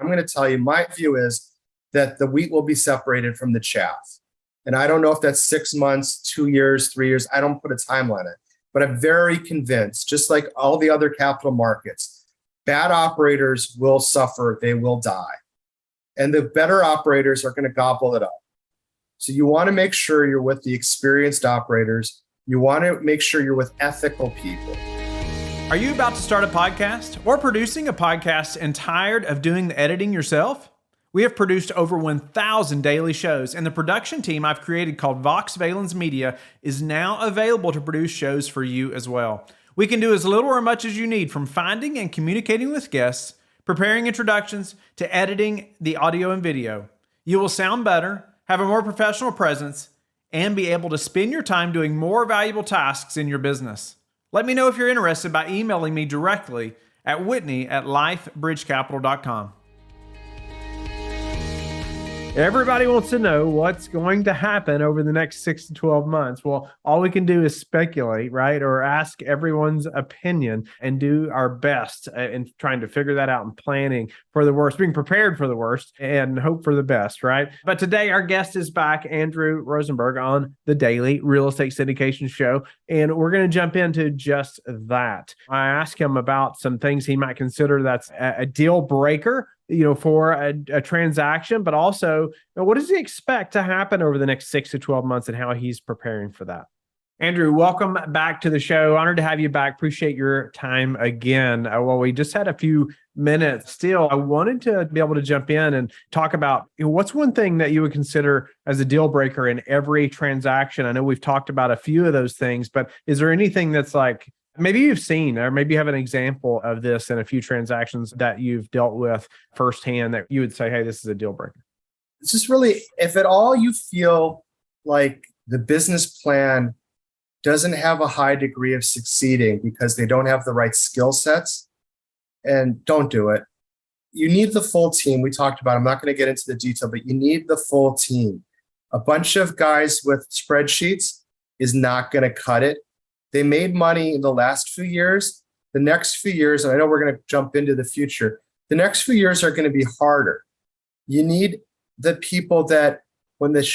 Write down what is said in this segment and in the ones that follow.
I'm going to tell you, my view is that the wheat will be separated from the chaff. And I don't know if that's 6 months, 2 years, 3 years. I don't put a timeline on it. But I'm very convinced, just like all the other capital markets, bad operators will suffer. They will die. And the better operators are going to gobble it up. So you want to make sure you're with the experienced operators. You want to make sure you're with ethical people. Are you about to start a podcast or producing a podcast and tired of doing the editing yourself? We have produced over 1,000 daily shows, and the production team I've created called Vox Valens Media is now available to produce shows for you as well. We can do as little or much as you need, from finding and communicating with guests, preparing introductions, to editing the audio and video. You will sound better, have a more professional presence, and be able to spend your time doing more valuable tasks in your business. Let me know if you're interested by emailing me directly at whitney@lifebridgecapital.com. Everybody wants to know what's going to happen over the next 6 to 12 months. Well, all we can do is speculate, right? Or ask everyone's opinion and do our best in trying to figure that out and planning for the worst, being prepared for the worst and hope for the best, right? But today our guest is back, Andrew Rosenberg, on the Daily Real Estate Syndication Show. And we're going to jump into just that. I asked him about some things he might consider that's a deal breaker, for a transaction, but also what does he expect to happen over the next 6 to 12 months and how he's preparing for that. Andrew, welcome back to the show. Honored to have you back. Appreciate your time again. Well, we just had a few minutes still. I wanted to be able to jump in and talk about what's one thing that you would consider as a deal breaker in every transaction. I know we've talked about a few of those things, but is there anything that's like, maybe you've seen, or maybe you have an example of this in a few transactions that you've dealt with firsthand that you would say, hey, this is a deal breaker? It's just really, if at all you feel like the business plan doesn't have a high degree of succeeding because they don't have the right skill sets, and don't do it. You need the full team. We talked about, I'm not going to get into the detail, but you need the full team. A bunch of guys with spreadsheets is not going to cut it. They made money in the last few years. The next few years, and I know we're going to jump into the future, the next few years are going to be harder. You need the people that when the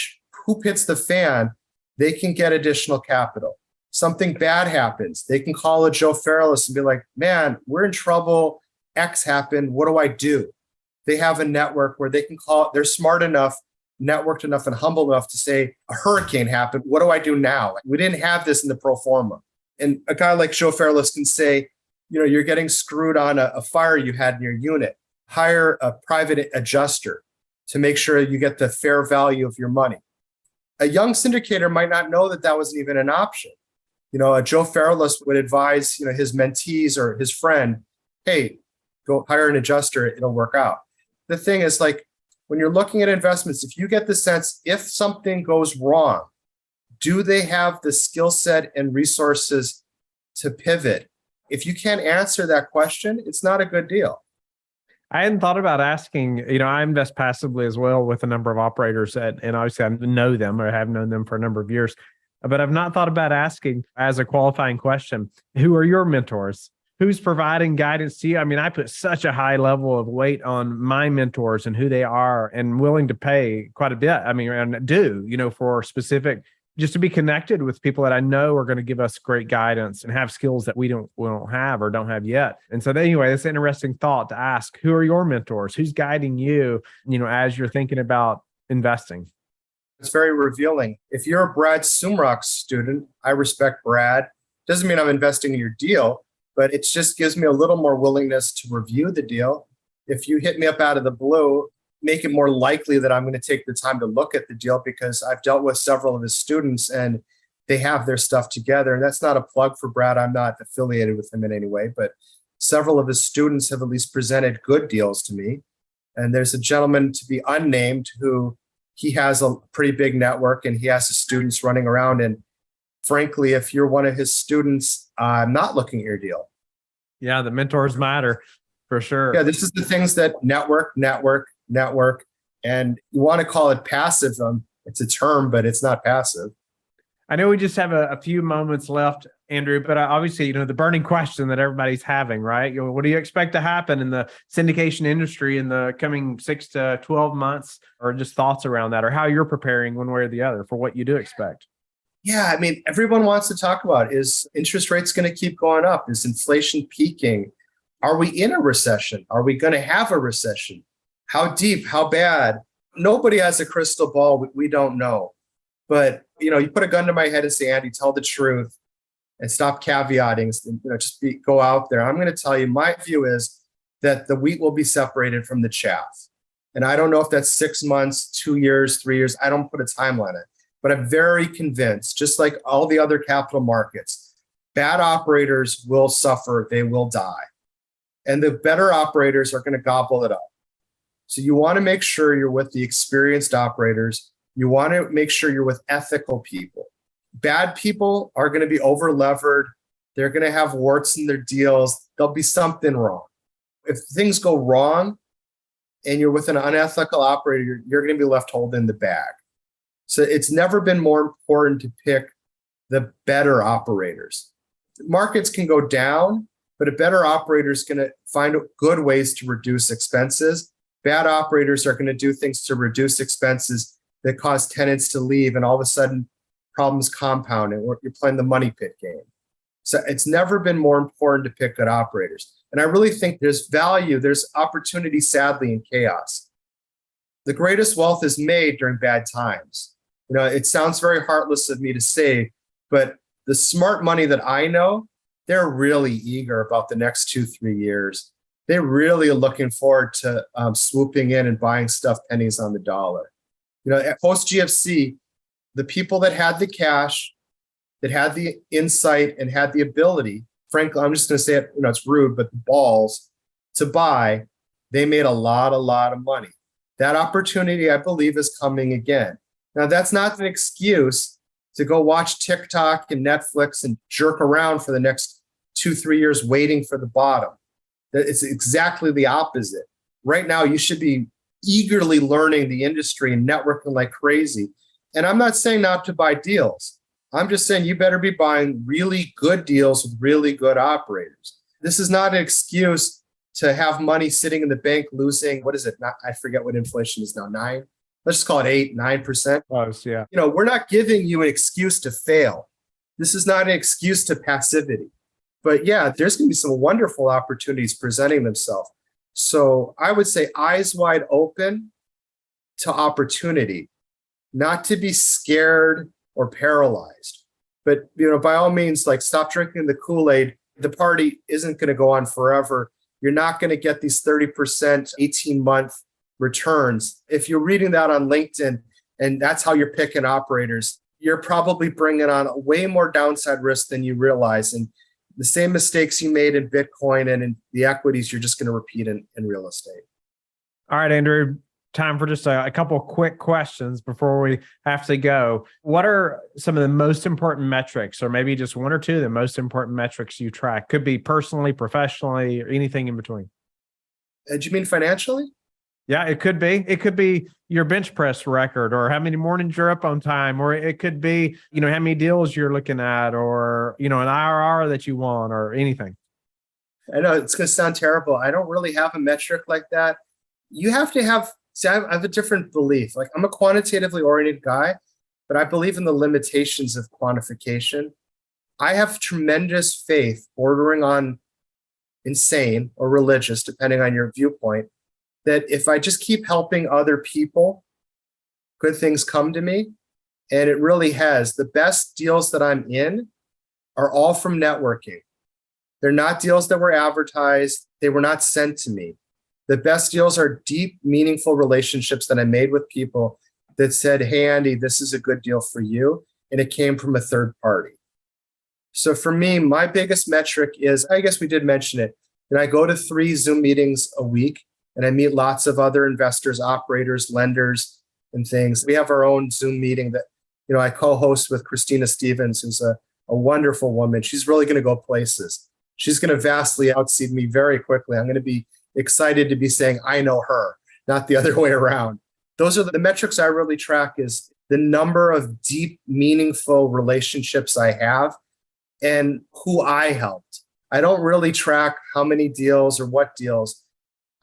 hoop hits the fan, they can get additional capital. Something bad happens. They can call a Joe Fairless and be like, man, we're in trouble. X happened. What do I do? They have a network where they can call. They're smart enough, networked enough, and humble enough to say, a hurricane happened. What do I do now? We didn't have this in the pro forma. And a guy like Joe Fairless can say, you're getting screwed on a fire you had in your unit. Hire a private adjuster to make sure you get the fair value of your money. A young syndicator might not know that that wasn't even an option. A Joe Fairless would advise, his mentees or his friend, hey, go hire an adjuster. It'll work out. The thing is, like, when you're looking at investments, if you get the sense, if something goes wrong, do they have the skill set and resources to pivot? If you can't answer that question, it's not a good deal. I hadn't thought about asking, I invest passively as well with a number of operators and obviously I know them or have known them for a number of years, but I've not thought about asking as a qualifying question, who are your mentors? Who's providing guidance to you? I mean, I put such a high level of weight on my mentors and who they are and willing to pay quite a bit. I mean, and do, for specific, just to be connected with people that I know are going to give us great guidance and have skills that we don't have or don't have yet. And so anyway, that's an interesting thought to ask, who are your mentors? Who's guiding you, as you're thinking about investing? It's very revealing. If you're a Brad Sumrock student, I respect Brad. Doesn't mean I'm investing in your deal, but it just gives me a little more willingness to review the deal. If you hit me up out of the blue, make it more likely that I'm going to take the time to look at the deal because I've dealt with several of his students and they have their stuff together. And that's not a plug for Brad. I'm not affiliated with him in any way, but several of his students have at least presented good deals to me. And there's a gentleman to be unnamed who he has a pretty big network and he has his students running around. And frankly, if you're one of his students, I'm not looking at your deal. Yeah, the mentors matter for sure. Yeah, this is the things that network. And you want to call it passive. It's a term, but it's not passive. I know we just have a few moments left. Andrew, but obviously, the burning question that everybody's having, right? What do you expect to happen in the syndication industry in the coming 6 to 12 months, or just thoughts around that, or how you're preparing one way or the other for what you do expect? Yeah, I mean, everyone wants to talk about, is interest rates going to keep going up? Is inflation peaking? Are we in a recession? Are we going to have a recession? How deep? How bad? Nobody has a crystal ball. We don't know. But, you put a gun to my head and say, Andy, tell the truth and stop caveating, go out there. I'm going to tell you, my view is that the wheat will be separated from the chaff. And I don't know if that's 6 months, 2 years, 3 years. I don't put a timeline on it, but I'm very convinced, just like all the other capital markets, bad operators will suffer. They will die. And the better operators are going to gobble it up. So you want to make sure you're with the experienced operators. You want to make sure you're with ethical people. Bad people are going to be over levered. They're going to have warts in their deals. There'll be something wrong. If things go wrong and you're with an unethical operator, you're going to be left holding the bag. So it's never been more important to pick the better operators. Markets can go down, but a better operator is going to find good ways to reduce expenses. Bad operators are going to do things to reduce expenses that cause tenants to leave, and all of a sudden problems compound and you're playing the money pit game. So it's never been more important to pick good operators. And I really think there's value, there's opportunity, sadly, in chaos. The greatest wealth is made during bad times. It sounds very heartless of me to say, but the smart money that I know, they're really eager about the next 2-3 years. They really are looking forward to swooping in and buying stuff pennies on the dollar. At post GFC, the people that had the cash, that had the insight and had the ability, frankly, I'm just going to say it, it's rude, but the balls to buy, they made a lot of money. That opportunity, I believe, is coming again. Now, that's not an excuse to go watch TikTok and Netflix and jerk around for the next 2-3 years waiting for the bottom. It's exactly the opposite. Right now, you should be eagerly learning the industry and networking like crazy. And I'm not saying not to buy deals. I'm just saying you better be buying really good deals with really good operators. This is not an excuse to have money sitting in the bank losing, what is it? I forget what inflation is now, 9. Let's just call it 8, 9%. Close, yeah. We're not giving you an excuse to fail. This is not an excuse to passivity. But yeah, there's going to be some wonderful opportunities presenting themselves. So I would say eyes wide open to opportunity, not to be scared or paralyzed. But, by all means, stop drinking the Kool-Aid. The party isn't going to go on forever. You're not going to get these 30%, 18-month returns. If you're reading that on LinkedIn and that's how you're picking operators, you're probably bringing on way more downside risk than you realize. And the same mistakes you made in Bitcoin and in the equities, you're just going to repeat in real estate. All right, Andrew, time for just a couple of quick questions before we have to go. What are some of the most important metrics, or maybe just one or two of the most important metrics you track? Could be personally, professionally, or anything in between. Do you mean financially? Yeah, it could be. It could be your bench press record, or how many mornings you're up on time, or it could be, how many deals you're looking at, or, an IRR that you want, or anything. I know it's going to sound terrible. I don't really have a metric like that. You have to have, I have a different belief. I'm a quantitatively oriented guy, but I believe in the limitations of quantification. I have tremendous faith, bordering on insane or religious, depending on your viewpoint, that if I just keep helping other people, good things come to me. And it really has. The best deals that I'm in are all from networking. They're not deals that were advertised. They were not sent to me. The best deals are deep, meaningful relationships that I made with people that said, hey, Andy, this is a good deal for you. And it came from a third party. So for me, my biggest metric is, I guess we did mention it, that I go to 3 Zoom meetings a week. And I meet lots of other investors, operators, lenders, and things. We have our own Zoom meeting that, I co-host with Christina Stevens, who's a wonderful woman. She's really going to go places. She's going to vastly outseed me very quickly. I'm going to be excited to be saying, I know her, not the other way around. Those are the metrics I really track, is the number of deep, meaningful relationships I have and who I helped. I don't really track how many deals or what deals.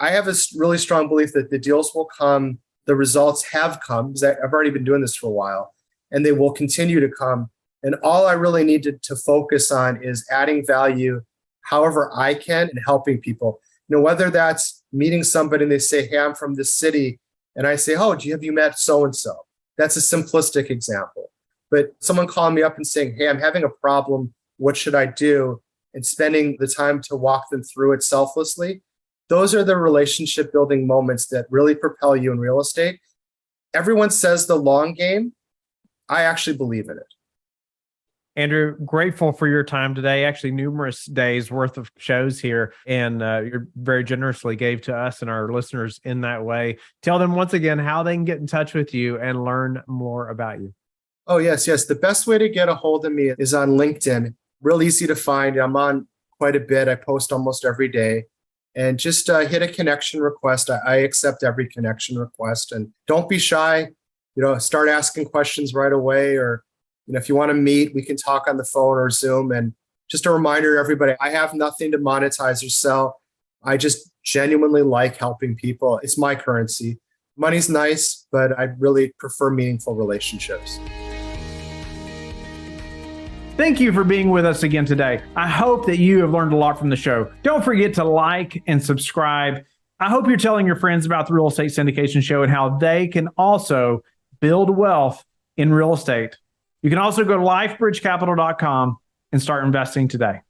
I have a really strong belief that the deals will come, the results have come, because I've already been doing this for a while, and they will continue to come. And all I really needed to focus on is adding value however I can and helping people. Whether that's meeting somebody and they say, hey, I'm from this city. And I say, oh, have you met so-and-so? That's a simplistic example. But someone calling me up and saying, hey, I'm having a problem. What should I do? And spending the time to walk them through it selflessly. Those are the relationship building moments that really propel you in real estate. Everyone says the long game. I actually believe in it. Andrew, grateful for your time today. Actually, numerous days worth of shows here, and you very generously gave to us and our listeners in that way. Tell them once again how they can get in touch with you and learn more about you. Oh, yes. The best way to get a hold of me is on LinkedIn. Real easy to find. I'm on quite a bit. I post almost every day. And just hit a connection request. I accept every connection request. And don't be shy. Start asking questions right away, or if you want to meet, we can talk on the phone or Zoom. And just a reminder to everybody, I have nothing to monetize or sell. I just genuinely like helping people. It's my currency. Money's nice, but I really prefer meaningful relationships. Thank you for being with us again today. I hope that you have learned a lot from the show. Don't forget to like and subscribe. I hope you're telling your friends about the Real Estate Syndication Show and how they can also build wealth in real estate. You can also go to lifebridgecapital.com and start investing today.